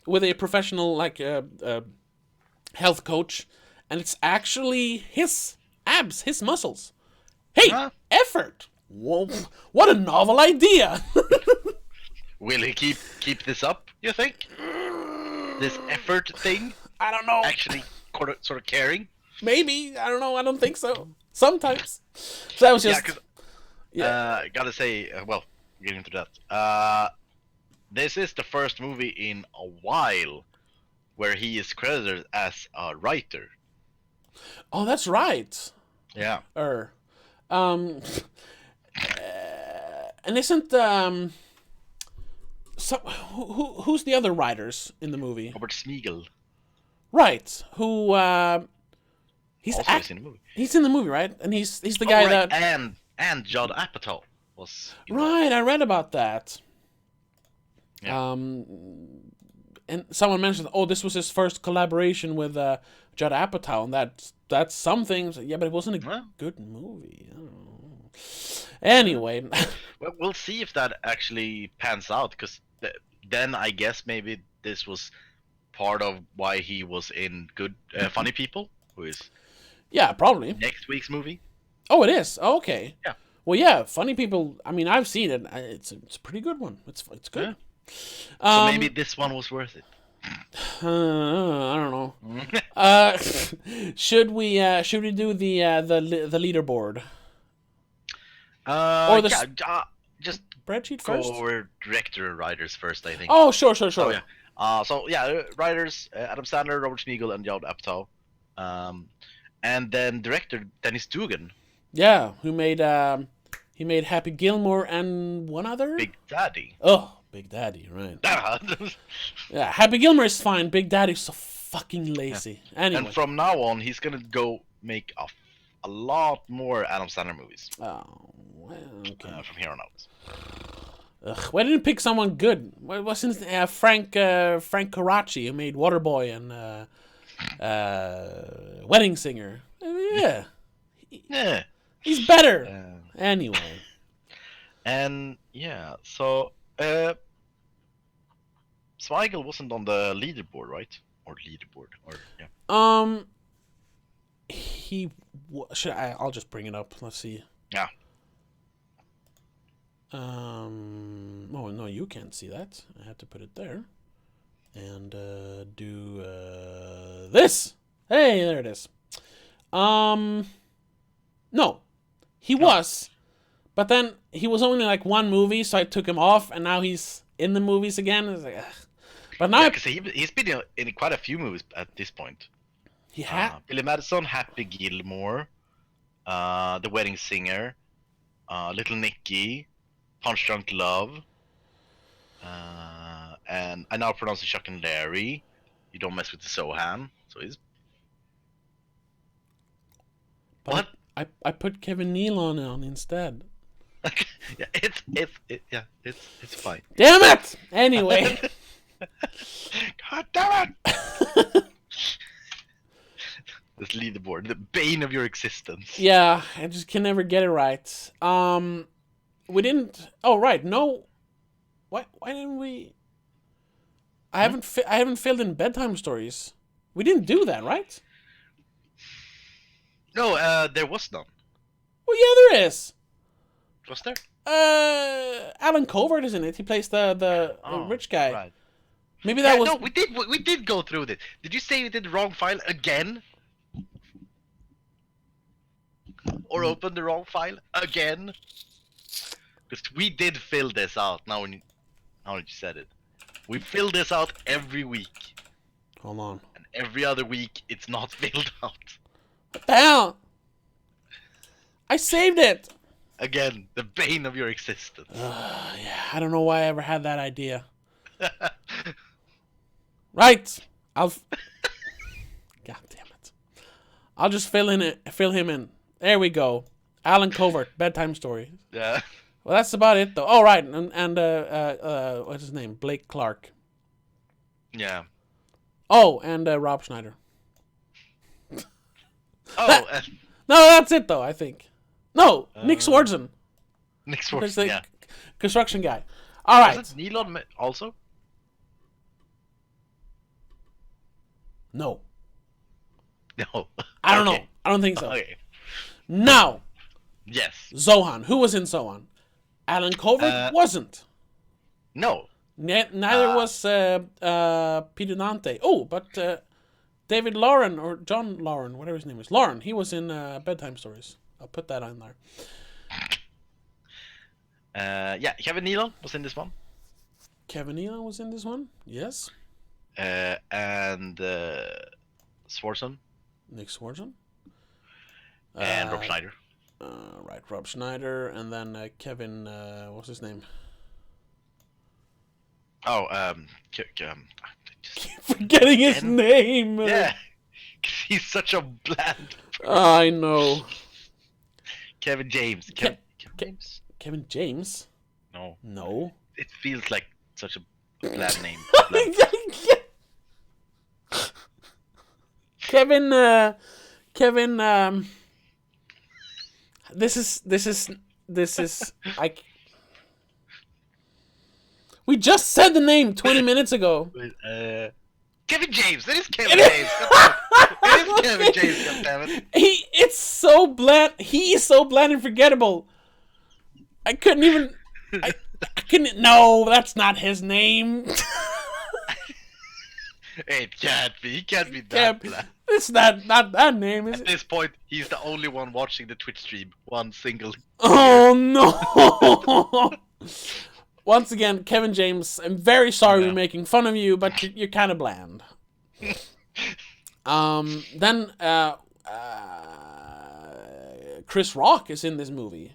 with a professional, health coach. And it's actually his abs, his muscles. Hey, effort. Whoa, what a novel idea. Will he keep this up, you think? This effort thing? I don't know. Actually sort of caring? Maybe. I don't know. I don't think so. Sometimes. So that was just... Gotta say, getting into that. This is the first movie in a while where he is credited as a writer. Oh, that's right. Yeah. And isn't who's the other writers in the movie? Robert Smigel. Right. Who he's also is in the movie. He's in the movie, right? And he's the guy that and Judd Apatow was right. I read about that. Yeah. And someone mentioned, this was his first collaboration with Judd Apatow, and that's something. Yeah, but it wasn't a good movie. I don't know. Anyway, well, we'll see if that actually pans out, because then I guess maybe this was part of why he was in Funny People, who is probably next week's movie. Oh, it is. Oh, okay. Yeah. Well, yeah, Funny People. I mean, I've seen it. It's a pretty good one. It's good. Yeah. So maybe this one was worth it. I don't know. Should we do the leaderboard? Or just spreadsheet go first? over director and writers first, I think. Oh, sure. Oh, yeah. Writers Adam Sandler, Robert Smigel, and Judd Apatow. And then director Dennis Dugan. Yeah, who made he made Happy Gilmore and one other? Big Daddy. Oh, Big Daddy, right. Yeah, Happy Gilmore is fine. Big Daddy's so fucking lazy. Yeah. Anyway. And from now on, he's gonna go make a lot more Adam Sandler movies. Oh, well, okay. From here on out. Ugh, why didn't you pick someone good? Why wasn't Frank Coraci, who made Waterboy and Wedding Singer? Yeah. Yeah. He's better. Anyway. And yeah, so Smigel wasn't on the leaderboard, right? Or yeah. I'll just bring it up. Let's see. Yeah. Oh no, you can't see that. I have to put it there. And do this. Hey, there it is. No. He was, but then he was only like one movie, so I took him off, and now he's in the movies again. It's like, ugh. But now because he's been in quite a few movies at this point. He had Billy Madison, Happy Gilmore, The Wedding Singer, Little Nicky, Punch Drunk Love, and I now pronounce it Chuck and Larry. You Don't Mess with the Zohan. So he's what? I put Kevin Neal on instead. Yeah, it's fine. Damn it! Anyway. God damn it! This leaderboard, the bane of your existence. Yeah, I just can never get it right. We didn't. Oh right, no. Why didn't we? I haven't filled in Bedtime Stories We didn't do that, right? No, there was none. Well, yeah, there is. Was there? Alan Covert is in it. He plays the rich guy. Right. Maybe that was. No, we did go through this. Did you say we did the wrong file again? Or open the wrong file again? Because we did fill this out. Now that you said it, we fill this out every week, Hold on. and every other week it's not filled out. What the hell? I saved it. Again, the bane of your existence. Yeah, I don't know why I ever had that idea. Right. God damn it. I'll just fill him in. There we go. Alan Covert, Bedtime Stories. Yeah. Well, that's about it, though. Oh, right, and what's his name? Blake Clark. Yeah. Oh, and Rob Schneider. Oh, No, that's it, though, I think. No, Nick Swardson. Nick There's Swartz. the Yeah. construction guy. All right. Was it Nealon also? No. No. I don't know. Okay. I don't think so. Okay. Now, Yes. Zohan. Who was in Zohan? Alan Covert wasn't. No. Neither was Peter Dante. Oh, but David Lauren, or John Lauren, whatever his name is. Lauren, he was in Bedtime Stories. I'll put that on there. Yeah, Kevin Nealon was in this one. Kevin Nealon was in this one? Yes. And Swartson. Nick Swardson. And Rob Schneider. Right, Rob Schneider. And then Kevin, what's his name? Oh, Forgetting his name. yeah. He's such a bland. I know. Kevin James. Kevin James? Kevin James? No. No. It feels like such a bland name. Kevin, this is we just said the name 20 minutes ago. Kevin James. It is Kevin James. It is Kevin James. Goddammit. It's so bland. He is so bland and forgettable. I couldn't even. I couldn't. No, that's not his name. It can't be. He can't be that Can't- bland. It's not that name, is At it? this point, he's the only one watching the Twitch stream. One single. Oh no! Once again, Kevin James, I'm very sorry Yeah. we're making fun of you, but you're kind of bland. Then Chris Rock is in this movie.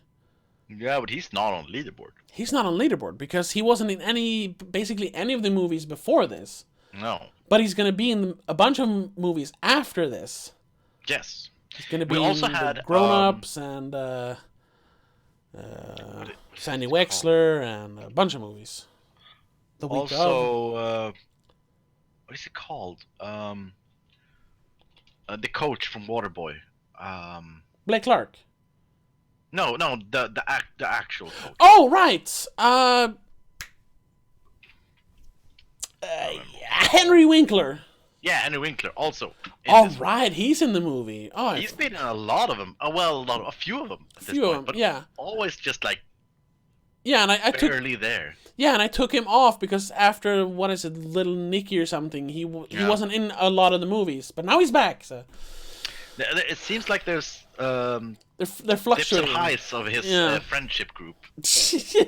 Yeah, but he's not on leaderboard. He's not on leaderboard because he wasn't in basically any of the movies before this. No. But he's gonna be in a bunch of movies after this. Yes. He's gonna be We also in had, the Grown Ups and Sandy Wexler and a bunch of movies. The week of. Also, what is it called? The coach from Waterboy. Blake Clark. No, the actual coach. Oh right. Henry Winkler. Yeah, Henry Winkler also. in All this one. right, he's in the movie. Oh, He's been in a lot of them. A few of them. At this few of point, them. but Yeah, always just like yeah, and I took barely there. and I took him off because after what is it, Little Nicky or something, he Yeah. wasn't in a lot of the movies, but now he's back. So It seems like there's they're dips and fluctuating. highs of his Yeah. friendship group.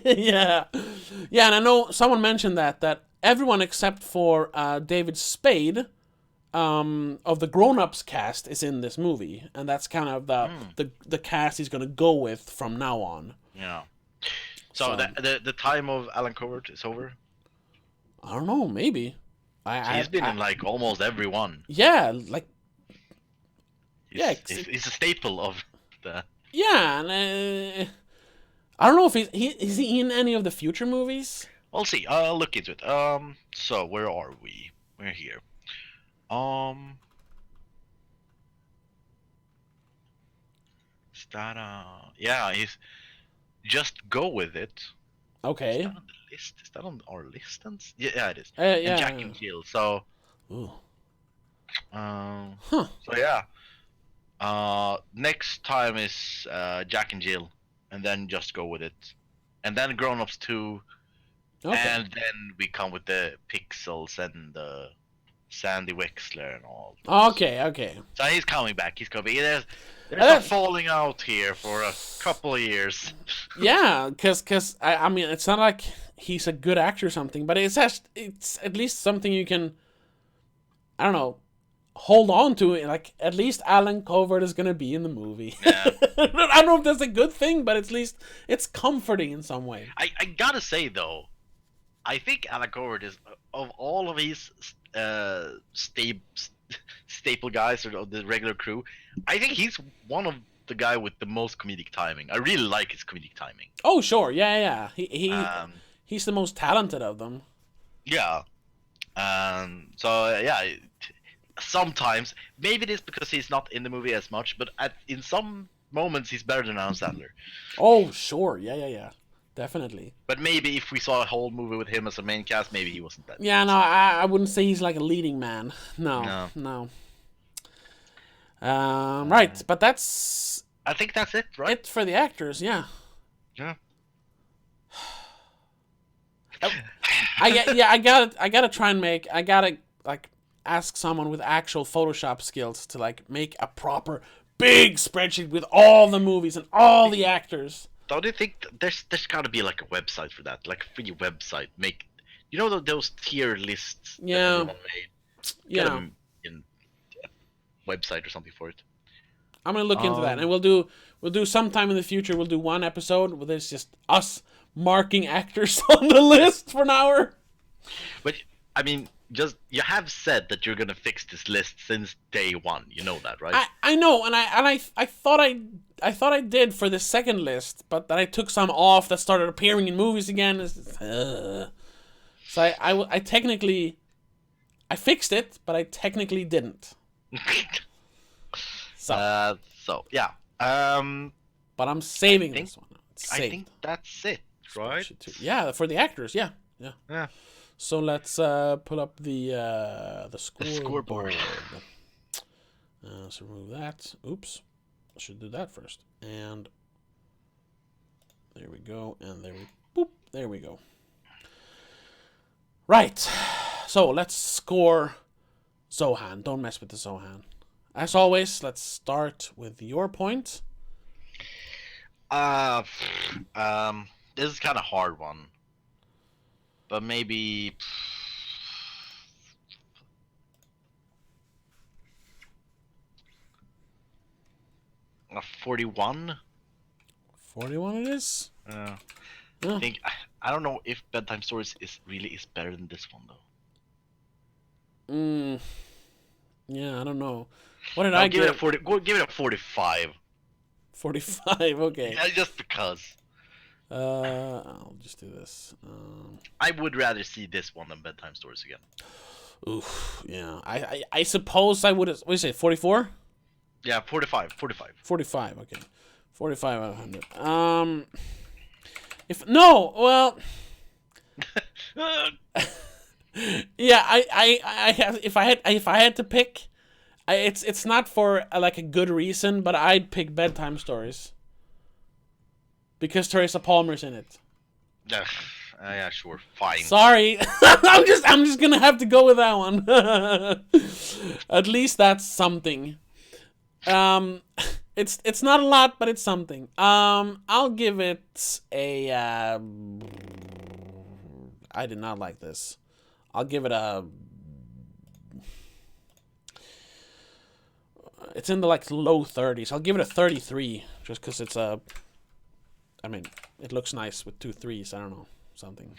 yeah, and I know someone mentioned that everyone except for David Spade of the Grown Ups cast is in this movie, and that's kind of the cast he's gonna go with from now on. Yeah. So the time of Alan Covert is over. I don't know, maybe. He's been in like almost every one. Yeah, like He's a staple of the. yeah, and I don't know if is he in any of the future movies? We'll see. I'll look into it. So where are we? We're here. Is that yeah, he's just go with it. Okay. Is that on the list? Is that on our list? Yeah, it is. Yeah. And Jack and Jill. So Ooh. Huh. So yeah. Next time is Jack and Jill, and then just go with it, and then Grown Ups 2, Okay. and then we come with the Pixels and the Sandy Wexler and all. Okay. So he's coming back. He's coming. There's Uh, a falling out here for a couple of years. Yeah, because I mean, it's not like he's a good actor or something, but it's at least something you can, I don't know, hold on to. Like, at least Alan Covert is gonna be in the movie. Yeah. I don't know if that's a good thing, but at least it's comforting in some way. I gotta say though, I think Alan Covert is, of all of these staple guys or the regular crew, I think he's one of the guy with the most comedic timing. I really like his comedic timing. Oh sure, yeah. He's the most talented of them. Yeah. So yeah, sometimes maybe it is because he's not in the movie as much, but in some moments he's better than Adam Sandler. Oh sure, yeah. Definitely. But maybe if we saw a whole movie with him as a main cast, maybe he wasn't that. Yeah, no, I wouldn't say he's like a leading man. No. Right, but that's I think that's it, right? it for the actors. Yeah. Yeah. I gotta try and like ask someone with actual Photoshop skills to like make a proper big spreadsheet with all the movies and all the actors. Don't you think there's got to be like a website for that, like a free website? Make those tier lists. That Yeah. everyone made? Get them in a website or something for it. I'm gonna look into that, and we'll do sometime in the future. We'll do one episode where there's just us marking actors on the list for an hour. But I mean, you have said that you're gonna fix this list since day one. You know that, right? I know, and I thought I did for the second list, but then I took some off that started appearing in movies again. So I technically I fixed it, but I technically didn't. So Yeah. but I'm saving think- this one. I think that's it, right? Yeah, for the actors. Yeah. Yeah. So let's pull up the scoreboard. So remove that. Oops. I should do that first. And there we go. And there we go. Right. So let's score Zohan. Don't mess with the Zohan. As always, let's start with your point. This is kind of hard one, but maybe 41. 41 it is. I Yeah. think I don't know if Bedtime Stories is better than this one though. Yeah, I don't know. What did I'll I give give? it a 40. Go give it a 45. 45. Okay. Yeah, just because. I'll just do this. I would rather see this one than Bedtime Stories again. Oof. Yeah. I suppose I would. What do you say? 44. Yeah, 45. 45. Okay. 45 out of 100. If no, well. Yeah, I have. If I had to pick, it's not for like a good reason, but I'd pick Bedtime Stories because Teresa Palmer's in it. Yeah, sure, fine. Sorry, I'm just gonna have to go with that one. At least that's something. It's not a lot, but it's something. I'll give it a. I did not like this. I'll give it a. It's in the like low 30s. I'll give it a 33, just because it's a. I mean, it looks nice with 2 3s. I don't know, something.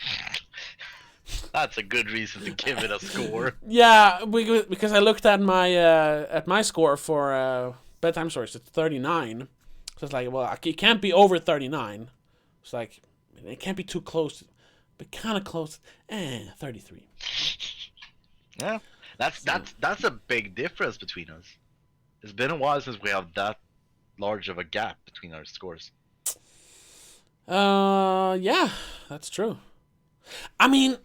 That's a good reason to give it a score. Yeah, because I looked at my score for Bedtime Stories. It's 39. So it's like, well, it can't be over 39. It's like it can't be too close, but kind of close. 33. Yeah, that's a big difference between us. It's been a while since we have that large of a gap between our scores. Yeah, that's true. I mean,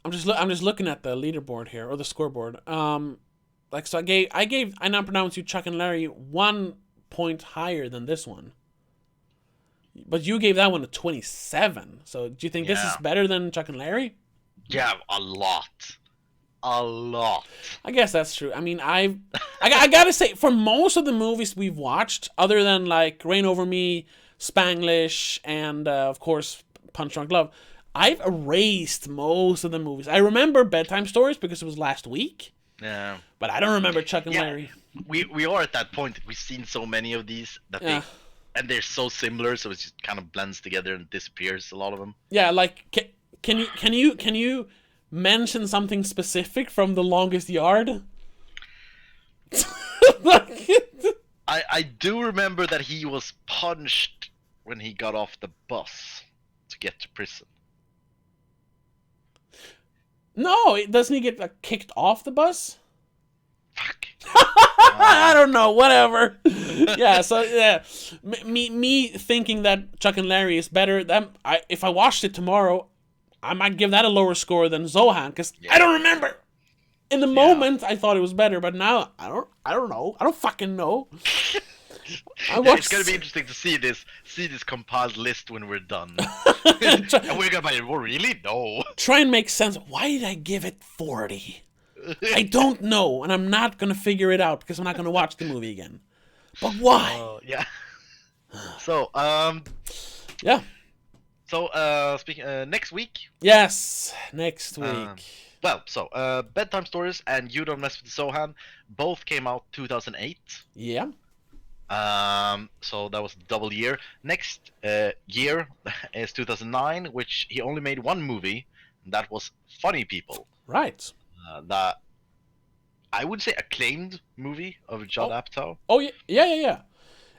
I'm just looking at the leaderboard here, or the scoreboard. Like, so I now pronounce you Chuck and Larry 1 point higher than this one. But you gave that one a 27. So do you think this is better than Chuck and Larry? Yeah, a lot. A lot. I guess that's true. I mean, I gotta say, for most of the movies we've watched, other than like Reign Over Me, Spanglish, and of course Punch Drunk Love, I've erased most of the movies. I remember Bedtime Stories because it was last week. Yeah. But I don't remember Chuck and Larry. We are at that point that we've seen so many of these that and they're so similar, so it just kind of blends together and disappears, a lot of them. Yeah, like can you mention something specific from The Longest Yard? I do remember that he was punched when he got off the bus to get to prison. No, doesn't he get kicked off the bus? Fuck. I don't know, whatever. Yeah, so yeah, me thinking that Chuck and Larry is better. If I watched it tomorrow, I might give that a lower score than Zohan because I don't remember. In the moment, I thought it was better, but now I don't know. I don't fucking know. It's gonna be interesting to see this compiled list when we're done. And we're gonna be, well, really? No. Try and make sense. Why did I give it 40? I don't know, and I'm not gonna figure it out because I'm not gonna watch the movie again. But why? Yeah. So, yeah. So, speaking next week. Yes, next week. Bedtime Stories and You Don't Mess with Zohan both came out 2008. Yeah. So that was a double year. Next year is 2009, which he only made one movie, and that was Funny People. Right. That I would say acclaimed movie of Judd Apatow. Oh yeah.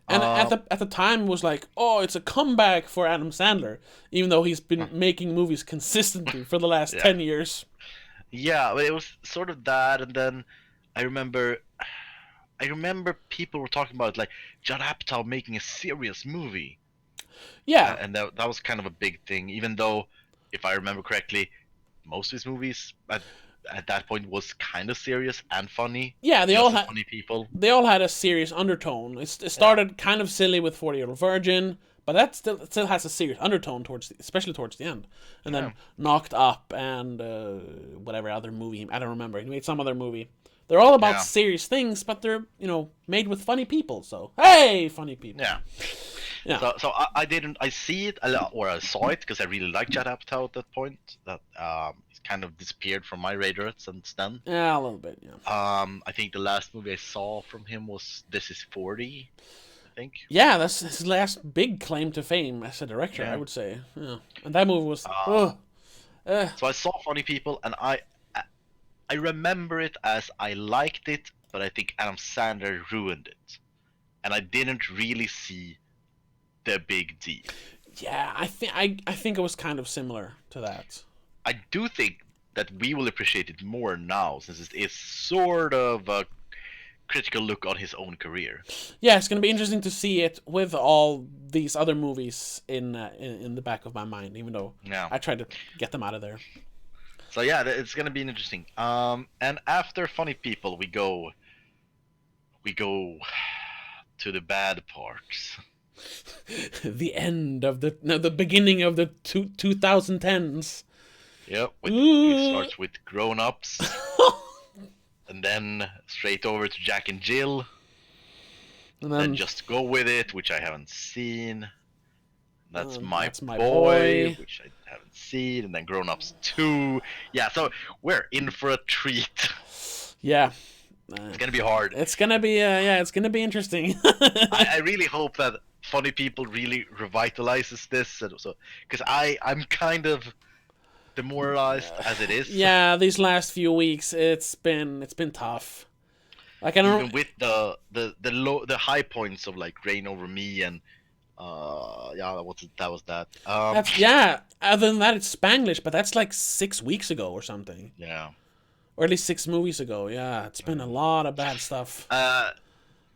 And at the time was like, oh, it's a comeback for Adam Sandler, even though he's been making movies consistently for the last 10 years. Yeah, but it was sort of that, and then I remember people were talking about like Judd Apatow making a serious movie. Yeah, and that was kind of a big thing. Even though, if I remember correctly, most of his movies at that point was kind of serious and funny. Yeah, they all had Funny People. They all had a serious undertone. It started kind of silly with 40-Year-Old Virgin, but that still has a serious undertone especially towards the end. And then Knocked Up and whatever other movie, I don't remember. He made some other movie. They're all about serious things, but they're, made with funny people. So, hey, funny people. Yeah. Yeah. So I see it a lot, or I saw it because I really liked Judd Apatow at that point. That he's kind of disappeared from my radar since then. Yeah, a little bit. Yeah. I think the last movie I saw from him was This Is 40. I think. Yeah, that's his last big claim to fame as a director, I would say. Yeah. And that movie was. So I saw Funny People, and I remember it as I liked it, but I think Adam Sandler ruined it, and I didn't really see the big deal. Yeah, I think it was kind of similar to that. I do think that we will appreciate it more now, since it is sort of a critical look on his own career. Yeah, it's going to be interesting to see it with all these other movies in the back of my mind, even though I tried to get them out of there. So yeah, it's going to be interesting. And after Funny People, we go to the bad parts. The end of the beginning of the 2010s. Yep, it starts with Grown Ups, and then straight over to Jack and Jill, and then Just Go With It, which I haven't seen. That's my boy, which I haven't seen, and then Grown Ups 2. Yeah, so we're in for a treat. Yeah. It's gonna be hard. It's gonna be it's gonna be interesting. I really hope that Funny People really revitalizes this, so because I'm kind of demoralized as it is. Yeah, these last few weeks it's been tough. Like I don't even with the high points of like Reign Over Me and that was that. Other than that, it's Spanglish, but that's like 6 weeks ago or something. Yeah. Or at least 6 movies ago. Yeah, it's been a lot of bad stuff.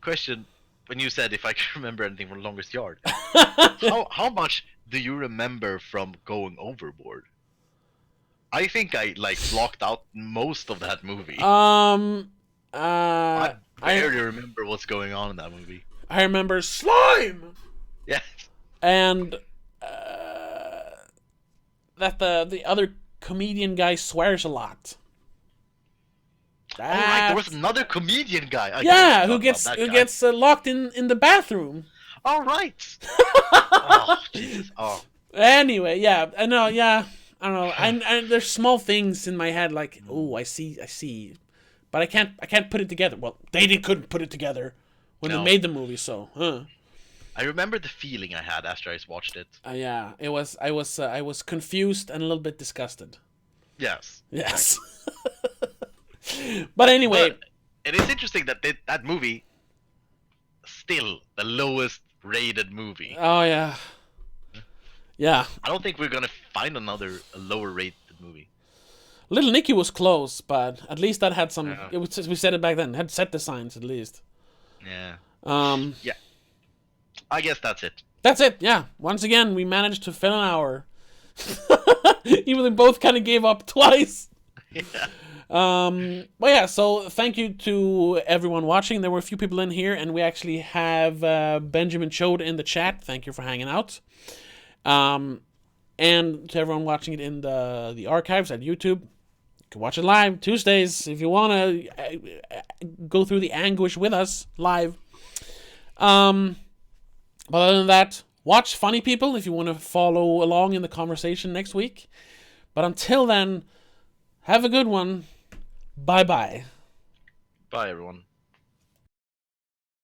Question: when you said if I can remember anything from Longest Yard, how much do you remember from Going Overboard? I think I like blocked out most of that movie. I I barely remember what's going on in that movie. I remember slime Yeah. and that the other comedian guy swears a lot. Oh, right, there was another comedian guy. I Yeah, forgot who about that guy. gets locked in the bathroom. All right. Oh, Jesus. Oh. Anyway, yeah, I know, yeah, I don't know. I there's small things in my head like, oh, I see, but I can't put it together. Well, couldn't put it together when they No. made the movie, so. I remember the feeling I had after I watched it. Yeah, I was confused and a little bit disgusted. Yes. Yes. But anyway, But it is interesting that that movie still the lowest rated movie. oh yeah, yeah. I don't think we're gonna find another lower rated movie. Little Nicky was close, but at least that had some. Yeah. It was, we said it back then. Had set designs at least. Yeah. Yeah. I guess that's it. That's it. Yeah. Once again, we managed to fill an hour. Even though we both kind of gave up twice. Yeah. But yeah, so thank you to everyone watching. There were a few people in here, and we actually have Benjamin Chode in the chat. Thank you for hanging out. And to everyone watching it in the archives at YouTube, you can watch it live Tuesdays if you want to go through the anguish with us live. But other than that, watch Funny People if you want to follow along in the conversation next week. But until then, have a good one. Bye-bye. Bye, everyone.